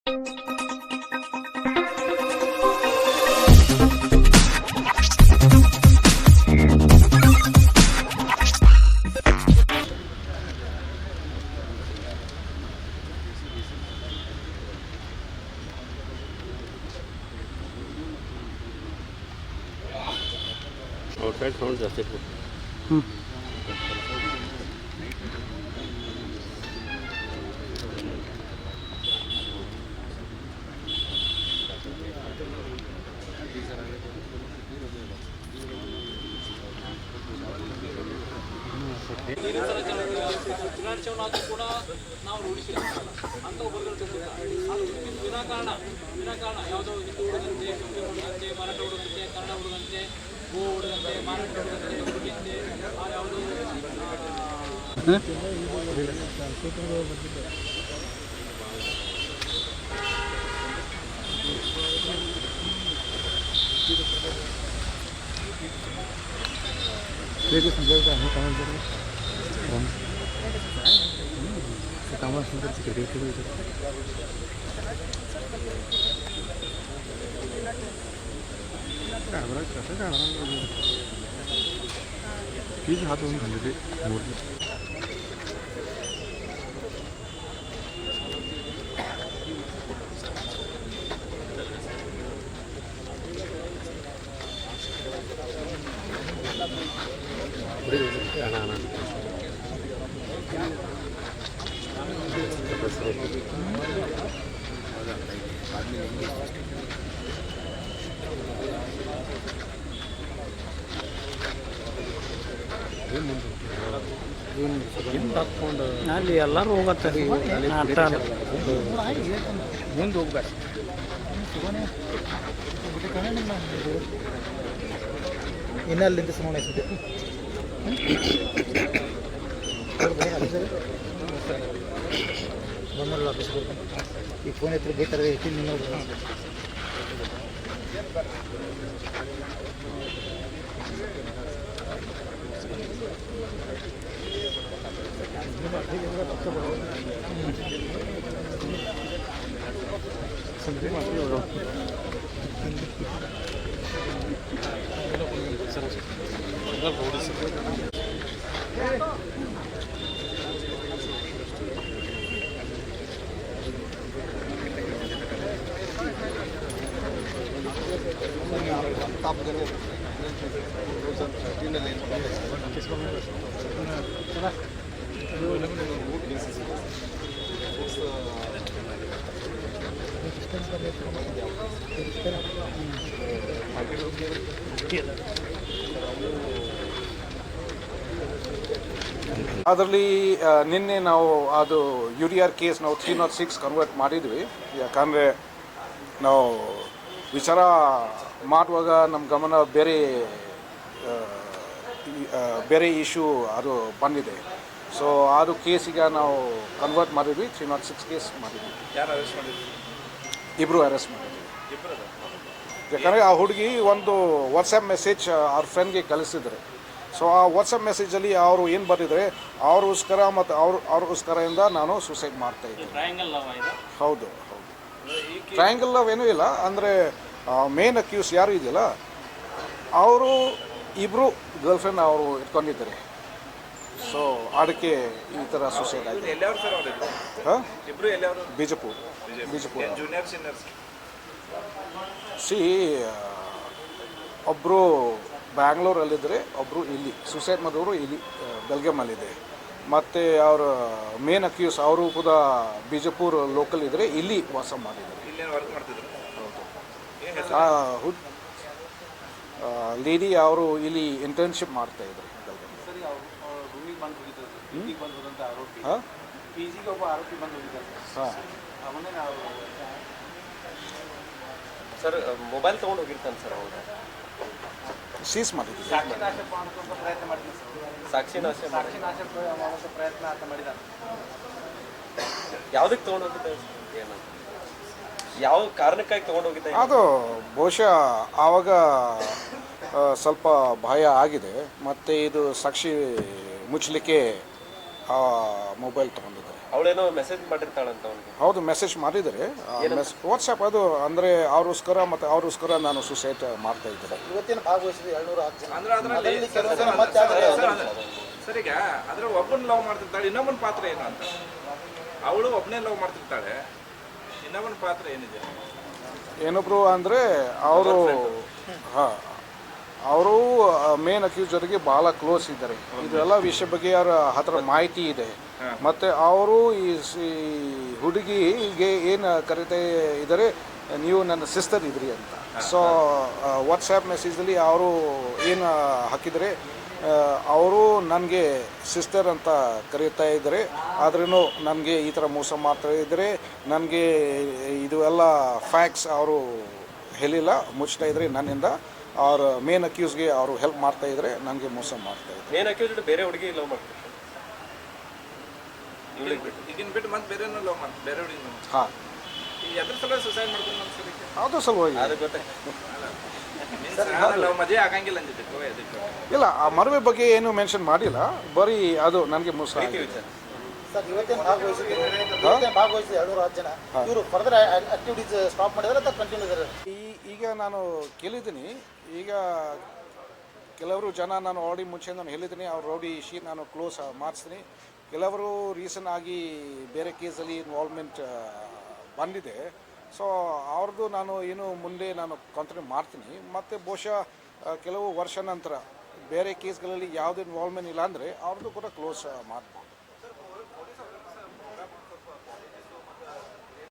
Outside sound ಜಾಸ್ತಿ. ದಿನಾಚರಣೆ ಕೂಡ ನಾವು ರೂಢಿಸಿಲ್ಲ ಅಂತ ವಿನಾಕಾರಣ ಯಾವುದೋ ಹಿಂದೂ ಹುಡುಗಂತೆ, ಮುಸ್ಲಿಂ ಹುಡುಗಂತೆ, ಮರಾಠ ಹುಡುಗಂತೆ, ಕನ್ನಡ ಹುಡುಗಂತೆ, ಗೋ ಹುಡುಗಂತೆ, ಮರಾಠ ಹುಡುಗಂತೆ, ಹುಡುಗಂತೆ ಯಾವುದೋ ಫೀಸ್ ಹಾತು ಒಂದು ಬಂದಿದೆ ನೋಡಿ. ಅಲ್ಲಿ ಎಲ್ಲರೂ ಹೋಗತ್ತಾರೆ ಮುಂದೆ ಹೋಗ್ಬೇಡ. ಇನ್ನಲ್ಲಿಂದ ಸುಮ್ಮನೆ ಬಂದಲ್ಲ ಆಫೀಸ್ ಈ ಫೋನ್ ಹತ್ರ ಬೇಕಾದ್ರೆ ನೋಡಿ. ಅದರಲ್ಲಿ ನಿನ್ನೆ ನಾವು ಅದು UDR ಕೇಸ್ ನಾವು 306 ಕನ್ವರ್ಟ್ ಮಾಡಿದ್ವಿ. ಯಾಕಂದರೆ ನಾವು ವಿಚಾರ ಮಾಡುವಾಗ ನಮ್ಮ ಗಮನ ಬೇರೆ ಇಶ್ಯೂ ಅದು ಬಂದಿದೆ. ಸೊ ಅದು ಕೇಸಿಗೆ ನಾವು ಕನ್ವರ್ಟ್ ಮಾಡಿದ್ವಿ, 306 ಕೇಸ್ ಮಾಡಿದ್ವಿ. ಯಾರು ಅರೆಸ್ಟ್ ಮಾಡಿದ್ವಿ? ಇಬ್ಬರು ಅರೆಸ್ಟ್ ಮಾಡಿದ್ವಿ. ಯಾಕಂದರೆ ಆ ಹುಡುಗಿ ಒಂದು ವಾಟ್ಸಪ್ ಮೆಸೇಜ್ ಅವ್ರ ಫ್ರೆಂಡ್ಗೆ ಕಳಿಸಿದ್ರೆ. ಸೊ ಆ ವಾಟ್ಸಪ್ ಮೆಸೇಜಲ್ಲಿ ಅವರು ಏನು ಬರೆದಿದ್ದಾರೆ, ಅವ್ರಿಗೋಸ್ಕರ ಮತ್ತು ಅವ್ರಿಗೋಸ್ಕರದಿಂದ ನಾನು ಸೂಸೈಡ್ ಮಾಡ್ತಾಯಿದ್ದೆ. ಹೌದು. ಟ್ರಯಾಂಗಲ್ ಲವ್ ಏನೂ ಇಲ್ಲ. ಅಂದರೆ ಮೇನ್ ಅಕ್ಯೂಸ್ ಯಾರು ಇದೆಯಲ್ಲ, ಅವರು ಇಬ್ಬರು ಗರ್ಲ್ಫ್ರೆಂಡ್ ಅವರು ಇಟ್ಕೊಂಡಿದ್ದಾರೆ. ಸೊ ಅದಕ್ಕೆ ಈ ಥರ ಸೂಸೈಡ್ ಆಗಿದೆ. ಹಾಂ, ಬಿಜಾಪುರ. ಸಿ ಒಬ್ಬರು ಬ್ಯಾಂಗ್ಳೂರಲ್ಲಿದ್ದರೆ, ಒಬ್ಬರು ಇಲ್ಲಿ ಸೂಸೈಡ್ ಮಾಡಿದವರು ಇಲ್ಲಿ ಬೆಲ್ಗಾಮಲ್ಲಿದೆ. ಮತ್ತು ಅವರ ಮೇನ್ ಅಕ್ಯೂಸ್ ಅವರು ಕೂಡ ಬಿಜಾಪುರ ಲೋಕಲ್ ಇದ್ದರೆ ಇಲ್ಲಿ ವಾಸ ಮಾಡಿದ್ದಾರೆ. ಹೌದು. ಲೇಡಿ ಅವರು ಇಲ್ಲಿ ಇಂಟರ್ನ್ಶಿಪ್ ಮಾಡ್ತಾಯಿದ್ರು. ಹಾಂ, ಸರ್ ಮೊಬೈಲ್ ತೊಗೊಂಡು ಹೋಗಿರ್ತಾನೆ ಸರ್. ಹೌದಾ? ಸೀಸ್ ಮಾಡಿದ್ವಿ. ಸಾಕ್ಷಿ ನಾಶ ಪ್ರಯತ್ನ ಯಾವುದಕ್ಕೆ ತೊಗೊಂಡು ಹೋಗಿದ್ದೆ? ಏನು, ಯಾವ ಕಾರಣಕ್ಕಾಗಿ ತೊಗೊಂಡು ಹೋಗಿದ್ದೆ? ಅದು ಬಹುಶಃ ಆವಾಗ ಸ್ವಲ್ಪ ಭಯ ಆಗಿದೆ. ಮತ್ತು ಇದು ಸಾಕ್ಷಿ ಮುಚ್ಚಲಿಕ್ಕೆ ಮೊಬೈಲ್ ತೊಗೊಂಡಿದ್ದಾರೆ. ಅವಳೇನೋ ಮೆಸೇಜ್ ಮಾಡಿರ್ತಾಳಂತ ಅವ್ನಿಗೆ. ಹೌದು, ಮೆಸೇಜ್ ಮಾಡಿದರೆ ವಾಟ್ಸಪ್ ಅದು ಅಂದರೆ ಅವ್ರಿಗೋಸ್ಕರ ಮತ್ತು ಅವ್ರಿಗೋಸ್ಕರ ನಾನು ಸುಸೈಡ್ ಮಾಡ್ತಾ ಇದ್ದೆ. ಇವತ್ತಿನ ಭಾಗವಹಿಸಿದ 206 ಜನ ಅಂದ್ರೆ ಅದರಲ್ಲಿ ಅದರಲ್ಲಿ ಕೆಲವು ಜನ ಮತ್ತೆ ಸರ್ ಈಗ ಅದ್ರ ಒಬ್ಬನ ಲವ್ ಮಾಡ್ತಿರ್ತಾಳೆ, ಇನ್ನೊಬ್ಬನ ಪಾತ್ರ ಏನು ಅಂತ. ಅವಳು ಒಬ್ಬನೇ ಲವ್ ಮಾಡ್ತಿರ್ತಾಳೆ, ಇನ್ನೊಬ್ಬನ ಪಾತ್ರ ಏನಿದೆ? ಏನೊಬ್ರು ಅಂದರೆ ಅವರು ಹಾಂ ಅವರು ಮೇನ್ ಅಕ್ಯೂಸರ್ಗೆ ಭಾಳ ಕ್ಲೋಸ್ ಇದ್ದಾರೆ. ಇದೆಲ್ಲ ವಿಷಯ ಬಗ್ಗೆ ಅವರ ಹತ್ರ ಮಾಹಿತಿ ಇದೆ. ಮತ್ತು ಅವರು ಈ ಹುಡುಗಿಗೆ ಏನು ಕರೀತಾ ಇದ್ದಾರೆ, ನೀವು ನನ್ನ ಸಿಸ್ಟರ್ ಇದ್ರಿ ಅಂತ. ಸೊ ವಾಟ್ಸಪ್ ಮೆಸೇಜಲ್ಲಿ ಅವರು ಏನು ಹಾಕಿದರೆ, ಅವರು ನನಗೆ ಸಿಸ್ಟರ್ ಅಂತ ಕರೀತಾ ಇದ್ದಾರೆ, ಆದ್ರೂ ನನಗೆ ಈ ಥರ ಮೋಸ ಮಾಡ್ತಾ ಇದ್ದಾರೆ. ನನಗೆ ಇದು ಎಲ್ಲ ಫ್ಯಾಕ್ಟ್ಸ್ ಅವರು ಹೇಳಿಲ್ಲ, ಮುಚ್ತಾ ಇದ್ದಾರೆ ನನ್ನಿಂದ. ಅವ್ರ ಮೇನ್ ಅಕ್ಯೂಸ್ಗೆ ಅವರು ಹೆಲ್ಪ್ ಮಾಡ್ತಾ ಇದ್ದಾರೆ, ನನಗೆ ಮೋಸ ಮಾಡ್ತಾ ಇದ್ದಾರೆ. ಮೇನ್ ಅಕ್ಯೂಸ್ಡ್ ಬೇರೆ ಹುಡುಗಿ ಲವ್ ಮಾಡ್ತಾರೆ, ಈಗಿನ ಬಿಟ್ಟು ಮತ್ತೆ ಬೇರೆ ಲವ್ ಮಾಡ್ತಾರೆ, ಬೇರೆ ಹುಡುಗಿ. ಹಾಂ, ಈಗ ಎದ್ರ ಸಲ ಸುಸೈಡ್ ಮಾಡ್ಕೊಂಡು ಅನ್ಸೋದಕ್ಕೆ ಅದು ಸಲುವಾಗಿ ಅದು ಗೊತ್ತೇ. ಲವ್ ಮದುವೆ ಆಗಂಗಿಲ್ಲ ಅಂದಿದ್ದಕ್ಕೆ ಅದಕ್ಕೆ ಇಲ್ಲ, ಆ ಮದುವೆ ಬಗ್ಗೆ ಏನು ಮೆನ್ಷನ್ ಮಾಡಿಲ್ಲ, ಬರೀ ಅದು ನನಗೆ ಮೋಸ ಆಗಿದೆ. ಸರ್ ಇವತ್ತಿನ ಭಾಗವಹಿಸಿದ 206 ಜನ ಇವರು ಫರ್ದರ್ ಆಕ್ಟಿವಿಟೀಸ್ ಸ್ಟಾಪ್ ಮಾಡಿದ್ರೆ ಅಥವಾ ಕಂಟಿನ್ಯೂ ಇದ್ದಾರೆ? ಈಗ ನಾನು ಕೇಳಿದ್ದೀನಿ. ಈಗ ಕೆಲವರು ಜನ ನಾನು ಆಲ್ರೆಡಿ ಮುಂಚೆ ನಾನು ಹೇಳಿದ್ದೀನಿ, ಅವ್ರು ರೌಡಿ ಶೀಟ್ ನಾನು ಕ್ಲೋಸ್ ಮಾಡಿಸ್ತೀನಿ. ಕೆಲವರು ರೀಸನ್ ಆಗಿ ಬೇರೆ ಕೇಸಲ್ಲಿ ಇನ್ವಾಲ್ವ್ಮೆಂಟ್ ಬಂದಿದೆ. ಸೊ ಅವ್ರದ್ದು ನಾನು ಏನು ಮುಂದೆ ನಾನು ಕಂಟಿನ್ಯೂ ಮಾಡ್ತೀನಿ. ಮತ್ತು ಬಹುಶಃ ಕೆಲವು ವರ್ಷ ನಂತರ ಬೇರೆ ಕೇಸ್ಗಳಲ್ಲಿ ಯಾವುದೇ ಇನ್ವಾಲ್ವ್ಮೆಂಟ್ ಇಲ್ಲ ಅಂದರೆ ಅವ್ರದ್ದು ಕೂಡ ಕ್ಲೋಸ್ ಮಾಡ್ತೀನಿ.